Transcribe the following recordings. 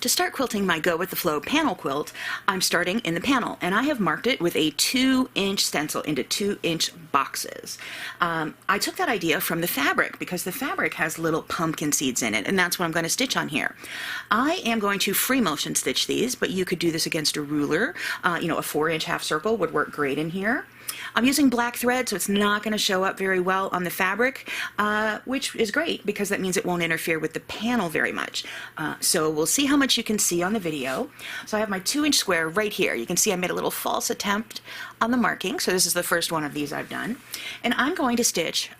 To start quilting my Go with the Flow panel quilt, I'm starting in the panel, and I have marked it with a 2-inch stencil into 2-inch boxes. I took that idea from the fabric because the fabric has little pumpkin seeds in it, and that's what I'm going to stitch on here. I am going to free motion stitch these, but you could do this against a ruler. A 4-inch half circle would work great in here. I'm using black thread, so it's not going to show up very well on the fabric, which is great because that means it won't interfere with the panel very much. So we'll see how much you can see on the video. So I have my 2-inch square right here. You can see I made a little false attempt on the marking, so this is the first one of these I've done. And I'm going to stitch,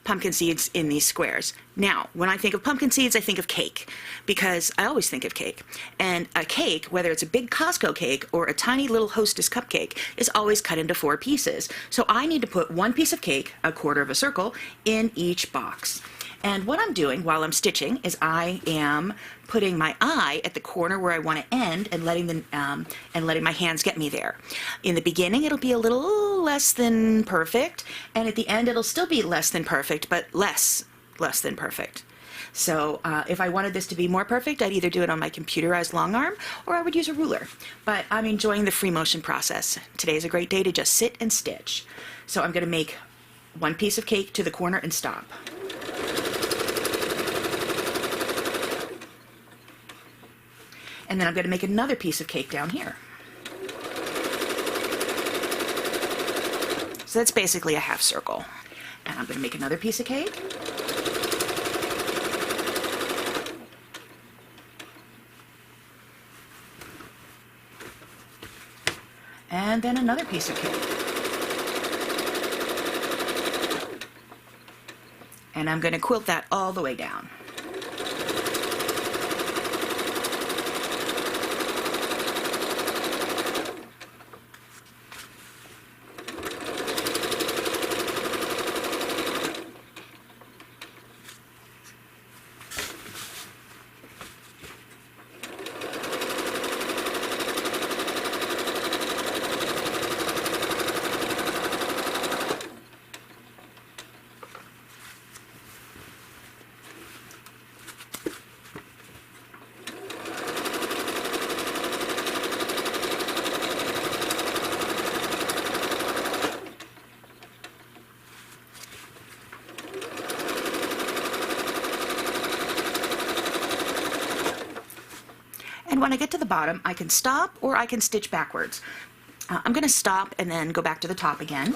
pumpkin seeds in these squares. Now, when I think of pumpkin seeds, I think of cake, because I always think of cake. And a cake, whether it's a big Costco cake or a tiny little Hostess cupcake, is always cut into 4 pieces. So I need to put 1 piece of cake, a quarter of a circle, in each box. And what I'm doing while I'm stitching is I am putting my eye at the corner where I want to end and letting my hands get me there. In the beginning, it'll be a little less than perfect, and at the end, it'll still be less than perfect, but less than perfect. So if I wanted this to be more perfect, I'd either do it on my computerized long arm or I would use a ruler. But I'm enjoying the free motion process. Today is a great day to just sit and stitch. So I'm going to make 1 piece of cake to the corner and stop. And then I'm going to make another piece of cake down here. So that's basically a half circle. And I'm going to make another piece of cake. And then another piece of cake. And I'm going to quilt that all the way down. And when I get to the bottom, I can stop or I can stitch backwards. I'm going to stop and then go back to the top again.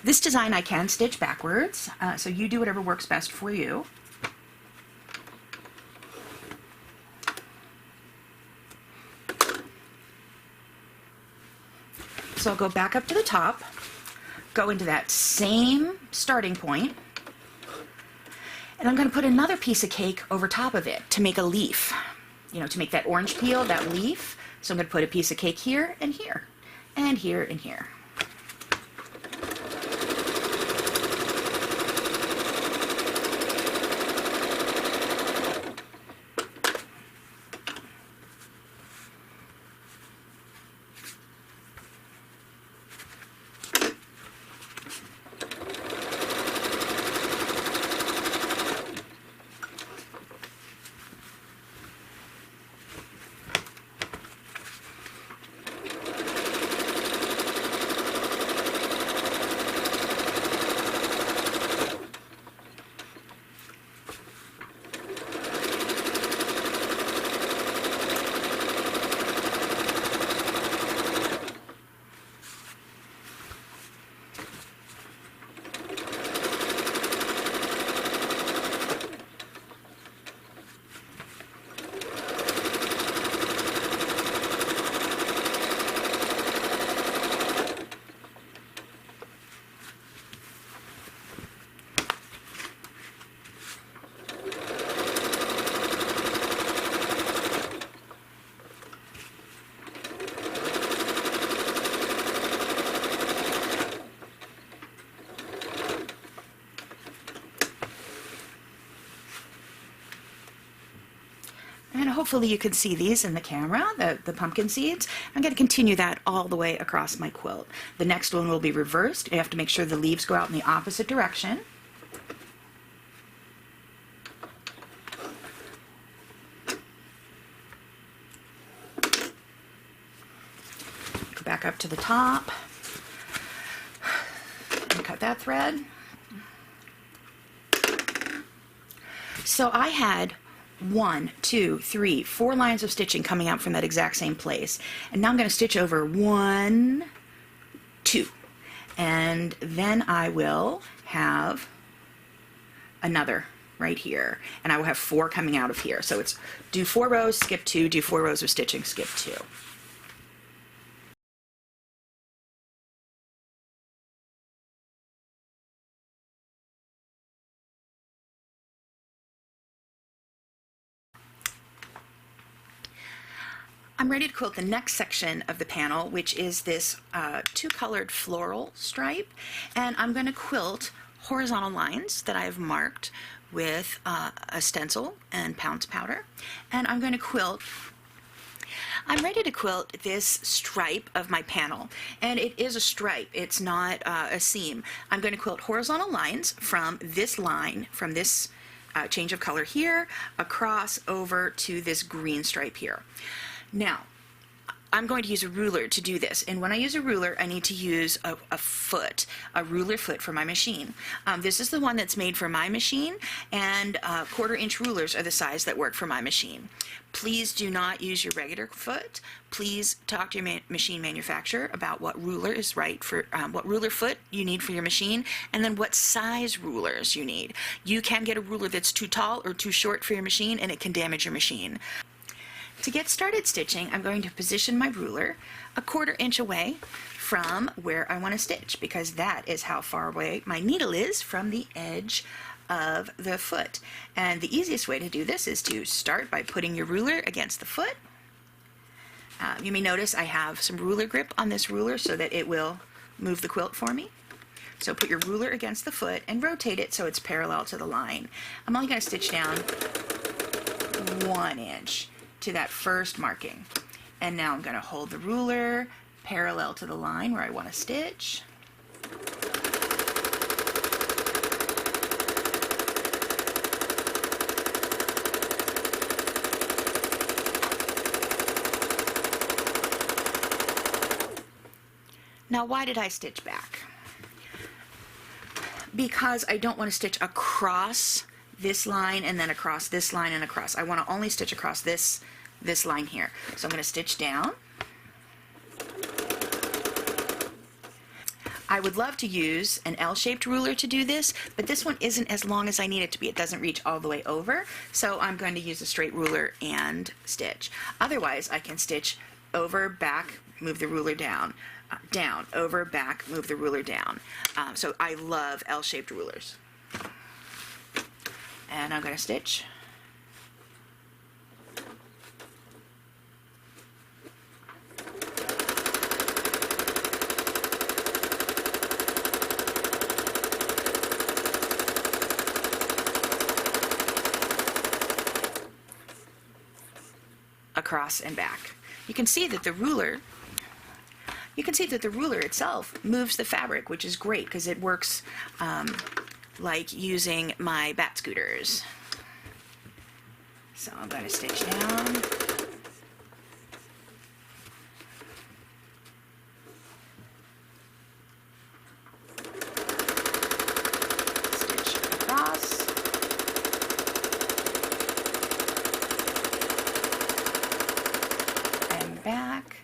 This design I can stitch backwards, so you do whatever works best for you. So I'll go back up to the top, go into that same starting point, and I'm going to put another piece of cake over top of it to make a leaf. To make that orange peel, that leaf. So I'm going to put a piece of cake here and here, and here and here. And hopefully you can see these in the camera, the pumpkin seeds. I'm going to continue that all the way across my quilt. The next one will be reversed. You have to make sure the leaves go out in the opposite direction. up to the top and cut that thread. So I had 1, 2, 3, 4 lines of stitching coming out from that exact same place. And now I'm going to stitch over 1, 2. And then I will have another right here. And I will have 4 coming out of here. So it's do 4 rows, skip 2, do 4 rows of stitching, skip 2. I'm ready to quilt the next section of the panel, which is this 2-colored floral stripe, and I'm going to quilt horizontal lines that I have marked with a stencil and pounce powder, and I'm ready to quilt this stripe of my panel, and it is a stripe, it's not a seam. I'm going to quilt horizontal lines from this line, from this change of color here, across over to this green stripe here. Now, I'm going to use a ruler to do this, and when I use a ruler, I need to use a ruler foot for my machine. This is the one that's made for my machine, and 1/4-inch rulers are the size that work for my machine. Please do not use your regular foot. Please talk to your machine manufacturer about what ruler is right for, what ruler foot you need for your machine, and then what size rulers you need. You can get a ruler that's too tall or too short for your machine, and it can damage your machine. To get started stitching, I'm going to position my ruler a 1/4-inch away from where I want to stitch, because that is how far away my needle is from the edge of the foot. And the easiest way to do this is to start by putting your ruler against the foot. You may notice I have some ruler grip on this ruler so that it will move the quilt for me. So put your ruler against the foot and rotate it so it's parallel to the line. I'm only going to stitch down 1 inch to that first marking. And now I'm going to hold the ruler parallel to the line where I want to stitch. Now, why did I stitch back? Because I don't want to stitch across this line and then across this line and across. I want to only stitch across this line here. So I'm going to stitch down. I would love to use an L-shaped ruler to do this, but this one isn't as long as I need it to be. It doesn't reach all the way over, so I'm going to use a straight ruler and stitch. Otherwise, I can stitch over, back, move the ruler down, down, over, back, move the ruler down. So I love L-shaped rulers. And I'm going to stitch. Across and back. You can see that the ruler itself moves the fabric, which is great because it works like using my Batt Scooters. So I'm going to stitch down. Stitch across. And back.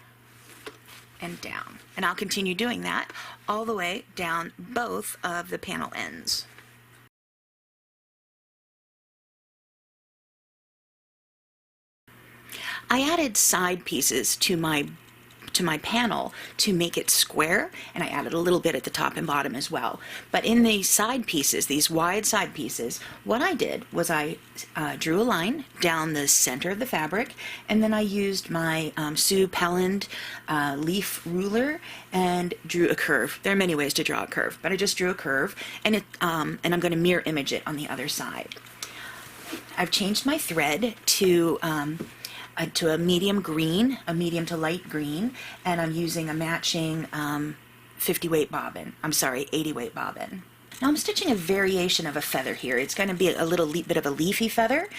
And down. And I'll continue doing that all the way down both of the panel ends. I added side pieces to my panel to make it square, and I added a little bit at the top and bottom as well. But in the side pieces, these wide side pieces, what I did was I drew a line down the center of the fabric, and then I used my Sue Pelland leaf ruler and drew a curve. There are many ways to draw a curve, but I just drew a curve, and I'm going to mirror image it on the other side. I've changed my thread to a medium green, a medium to light green, and I'm using a matching 80 weight bobbin. Now I'm stitching a variation of a feather here. It's going to be a little bit of a leafy feather,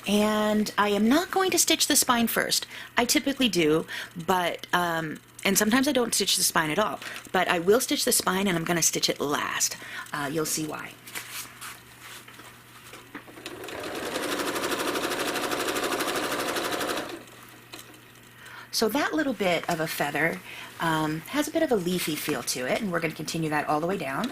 and I am not going to stitch the spine first. I typically do, but And sometimes I don't stitch the spine at all, but I will stitch the spine and I'm going to stitch it last. You'll see why. So that little bit of a feather has a bit of a leafy feel to it, and we're going to continue that all the way down.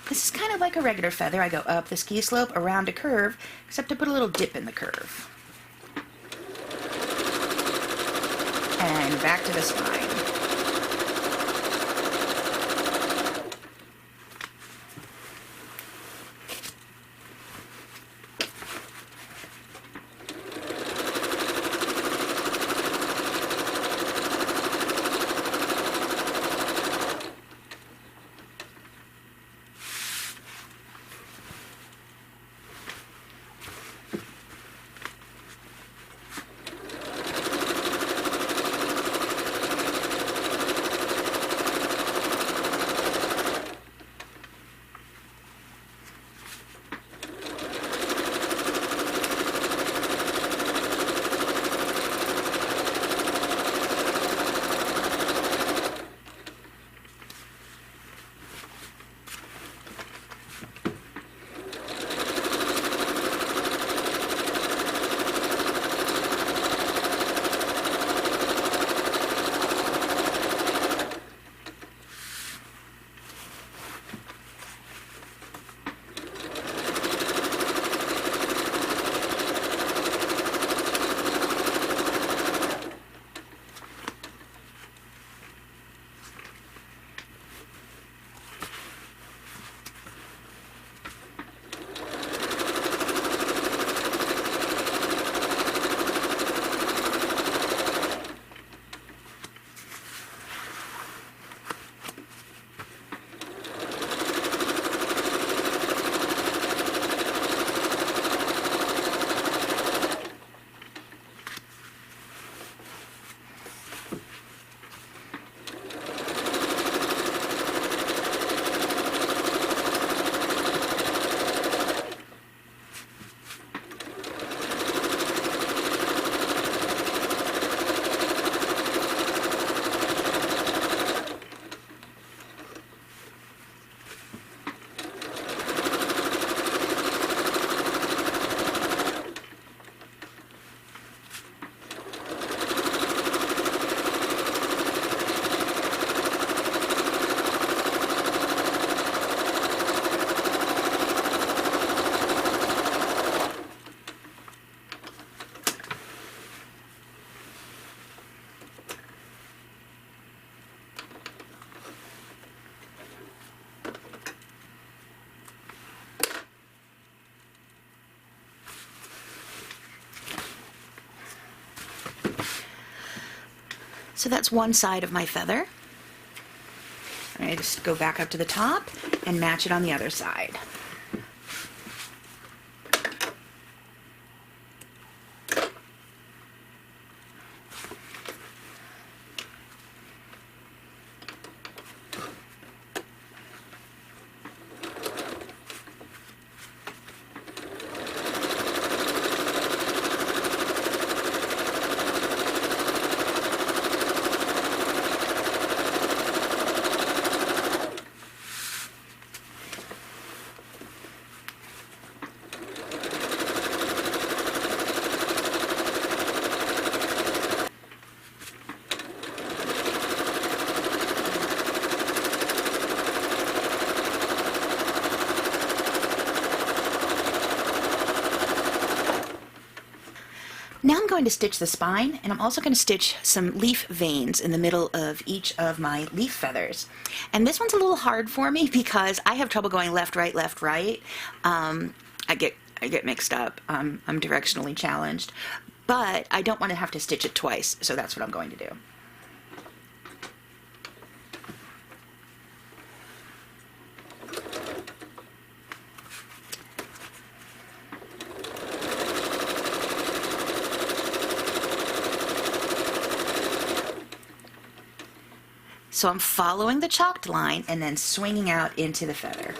This is kind of like a regular feather. I go up the ski slope, around a curve, except I put a little dip in the curve. And back to the spine. So that's one side of my feather. I just go back up to the top and match it on the other side. Now I'm going to stitch the spine, and I'm also going to stitch some leaf veins in the middle of each of my leaf feathers. And this one's a little hard for me because I have trouble going left, right, left, right. I get mixed up. I'm directionally challenged, but I don't want to have to stitch it twice, so that's what I'm going to do. So I'm following the chalked line and then swinging out into the feather.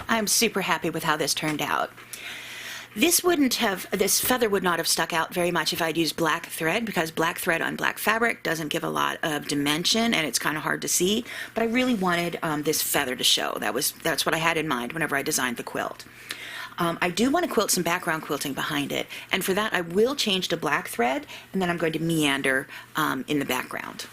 I'm super happy with how this turned out. This feather would not have stuck out very much if I'd used black thread, because black thread on black fabric doesn't give a lot of dimension and it's kind of hard to see, but I really wanted this feather to show. That's what I had in mind whenever I designed the quilt. I do want to quilt some background quilting behind it, and for that I will change to black thread, and then I'm going to meander in the background.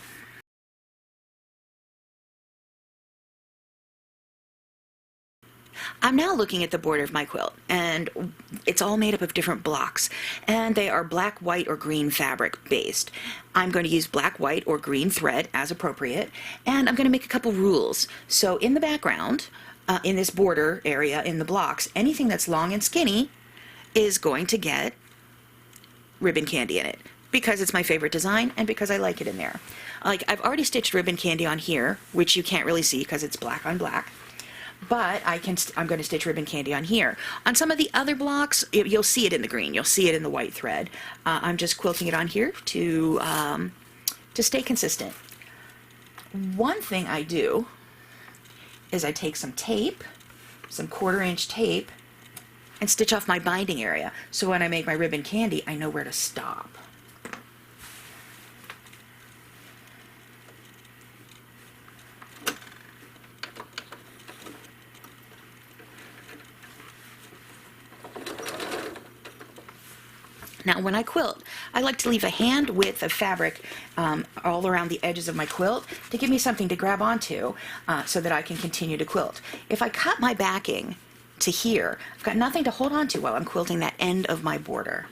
I'm now looking at the border of my quilt, and it's all made up of different blocks, and they are black, white, or green fabric based. I'm going to use black, white, or green thread as appropriate, and I'm going to make a couple rules. So in the background, in this border area in the blocks, anything that's long and skinny is going to get ribbon candy in it, because it's my favorite design and because I like it in there. Like, I've already stitched ribbon candy on here, which you can't really see because it's black on black. But I'm going to stitch ribbon candy on here. On some of the other blocks, you'll see it in the green. You'll see it in the white thread. I'm just quilting it on here to stay consistent. One thing I do is I take some tape, some 1/4 inch tape, and stitch off my binding area. So when I make my ribbon candy, I know where to stop. Now, when I quilt, I like to leave a hand width of fabric all around the edges of my quilt to give me something to grab onto so that I can continue to quilt. If I cut my backing to here, I've got nothing to hold on to while I'm quilting that end of my border.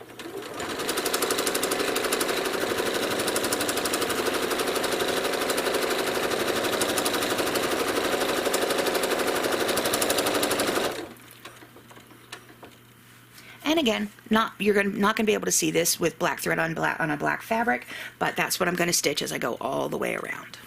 And again, you're not going to be able to see this with black thread on a black fabric, but that's what I'm going to stitch as I go all the way around.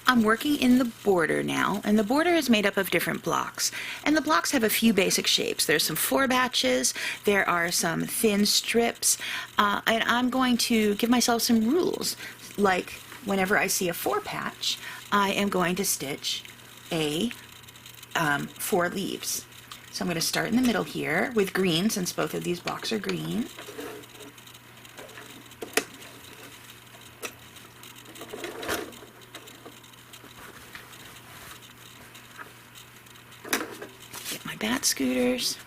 I'm working in the border now, and the border is made up of different blocks. And the blocks have a few basic shapes. There's some 4 batches, there are some thin strips, and I'm going to give myself some rules. Like, whenever I see a 4 patch, I am going to stitch a 4 leaves. So I'm going to start in the middle here with green, since both of these blocks are green. Get my Batt Scooters.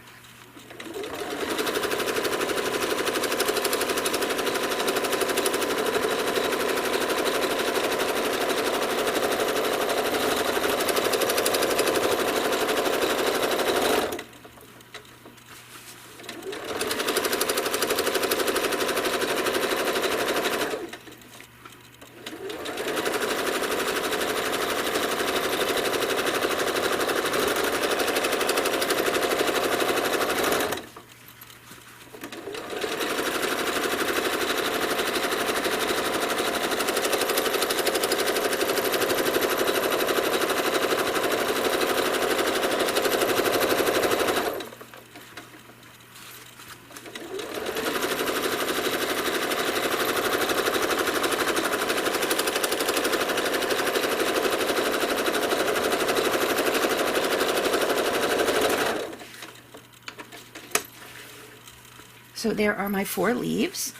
So there are my 4 leaves.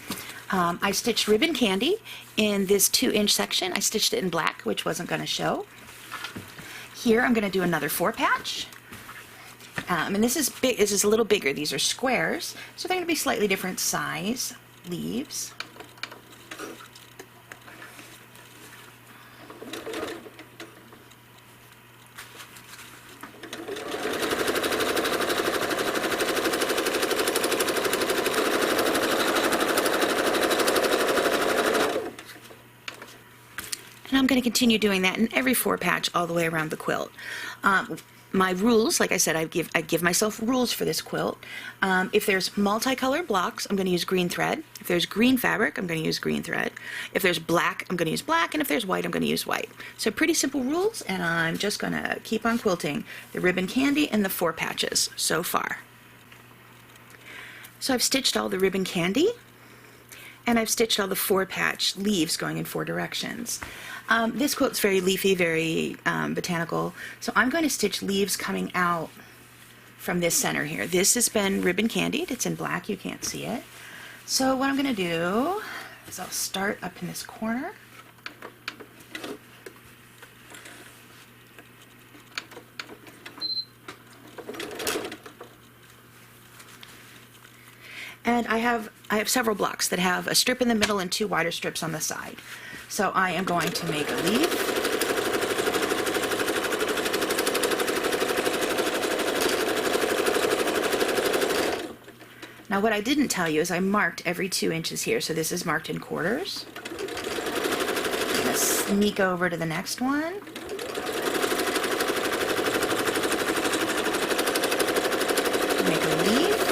I stitched ribbon candy in this 2-inch section. I stitched it in black, which wasn't going to show. Here I'm going to do another 4 patch. And this is big. This is a little bigger. These are squares, so they're going to be slightly different size leaves. And I'm going to continue doing that in every 4 patch all the way around the quilt. My rules, like I said, I give myself rules for this quilt. If there's multicolored blocks, I'm going to use green thread. If there's green fabric, I'm going to use green thread. If there's black, I'm going to use black. And if there's white, I'm going to use white. So pretty simple rules, and I'm just going to keep on quilting the ribbon candy and the 4 patches so far. So I've stitched all the ribbon candy, and I've stitched all the 4 patch leaves going in 4 directions. This quilt's very leafy, very botanical, so I'm going to stitch leaves coming out from this center here. This has been ribbon candied. It's in black. You can't see it. So what I'm going to do is I'll start up in this corner. And I have several blocks that have a strip in the middle and 2 wider strips on the side. So I am going to make a leaf. Now what I didn't tell you is I marked every 2 inches here, so this is marked in quarters. I'm going to sneak over to the next one. Make a leaf.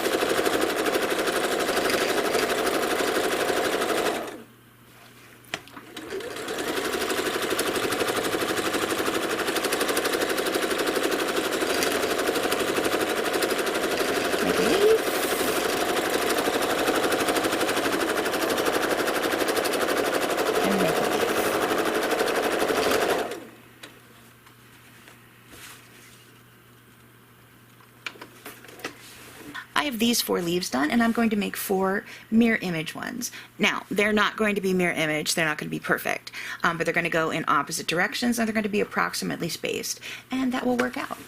I have these 4 leaves done, and I'm going to make 4 mirror image ones. Now, they're not going to be mirror image, they're not going to be perfect, but they're going to go in opposite directions, and they're going to be approximately spaced, and that will work out.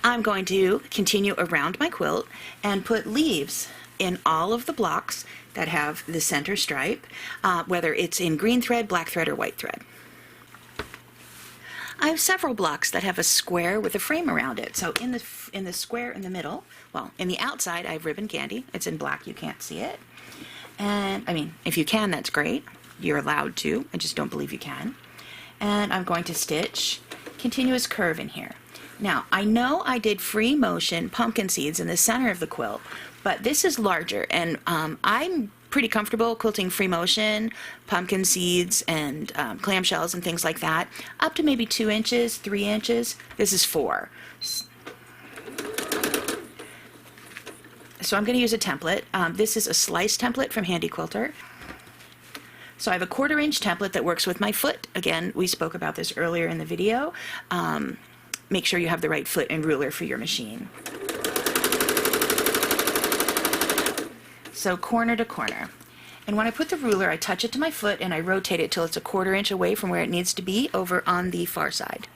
I'm going to continue around my quilt and put leaves in all of the blocks that have the center stripe, whether it's in green thread, black thread, or white thread. I have several blocks that have a square with a frame around it. So in the square in the middle, well, in the outside, I have ribbon candy. It's in black, you can't see it. And I mean, if you can, that's great. You're allowed to. I just don't believe you can. And I'm going to stitch continuous curve in here. Now, I know I did free motion pumpkin seeds in the center of the quilt, but this is larger, and I'm pretty comfortable quilting free motion, pumpkin seeds, and clamshells and things like that, up to maybe 2 inches, 3 inches. This is 4. So I'm going to use a template. This is a slice template from Handy Quilter. So I have a 1/4 inch template that works with my foot. Again, we spoke about this earlier in the video. Make sure you have the right foot and ruler for your machine. So corner to corner. And when I put the ruler, I touch it to my foot and I rotate it till it's a 1/4 inch away from where it needs to be over on the far side.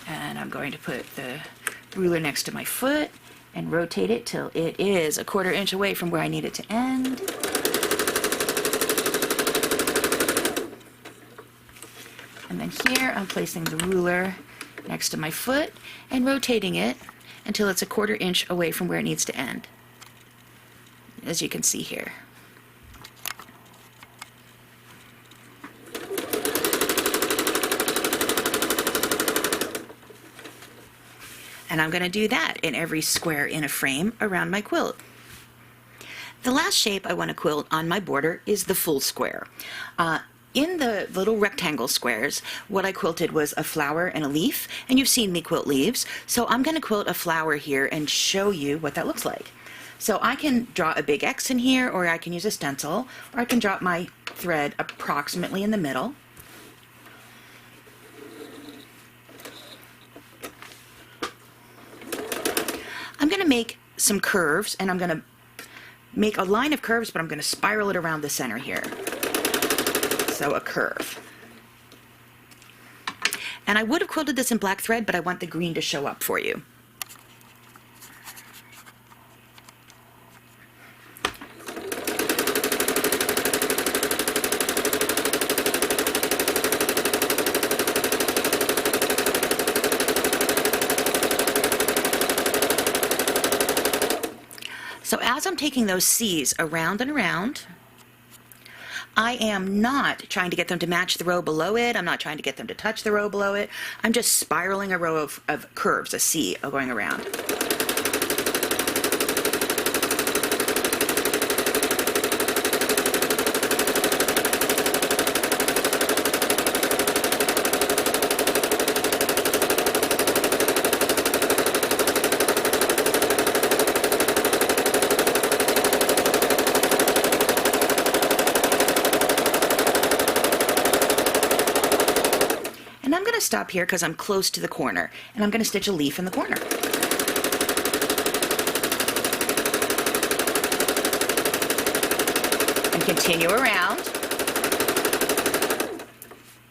And I'm going to put the ruler next to my foot and rotate it till it is a 1/4 inch away from where I need it to end. And then here I'm placing the ruler next to my foot and rotating it until it's a 1/4 inch away from where it needs to end, as you can see here. And I'm going to do that in every square in a frame around my quilt. The last shape I want to quilt on my border is the full square. In the little rectangle squares, what I quilted was a flower and a leaf, and you've seen me quilt leaves, so I'm going to quilt a flower here and show you what that looks like. So I can draw a big X in here, or I can use a stencil, or I can drop my thread approximately in the middle. I'm going to make some curves, and I'm going to make a line of curves, but I'm going to spiral it around the center here. So a curve. And I would have quilted this in black thread, but I want the green to show up for you. So as I'm taking those C's around and around, I am not trying to get them to match the row below it. I'm not trying to get them to touch the row below it. I'm just spiraling a row of curves, a C going around. And I'm going to stop here because I'm close to the corner, and I'm going to stitch a leaf in the corner. And continue around,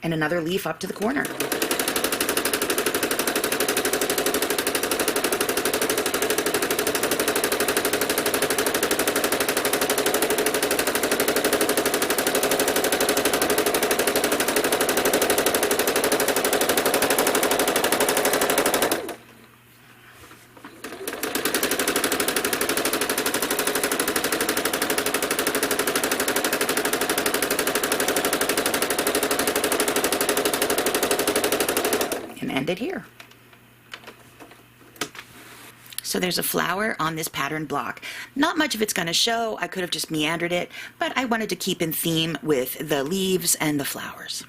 and another leaf up to the corner. Ended here. So there's a flower on this pattern block. Not much of it's going to show. I could have just meandered it, but I wanted to keep in theme with the leaves and the flowers.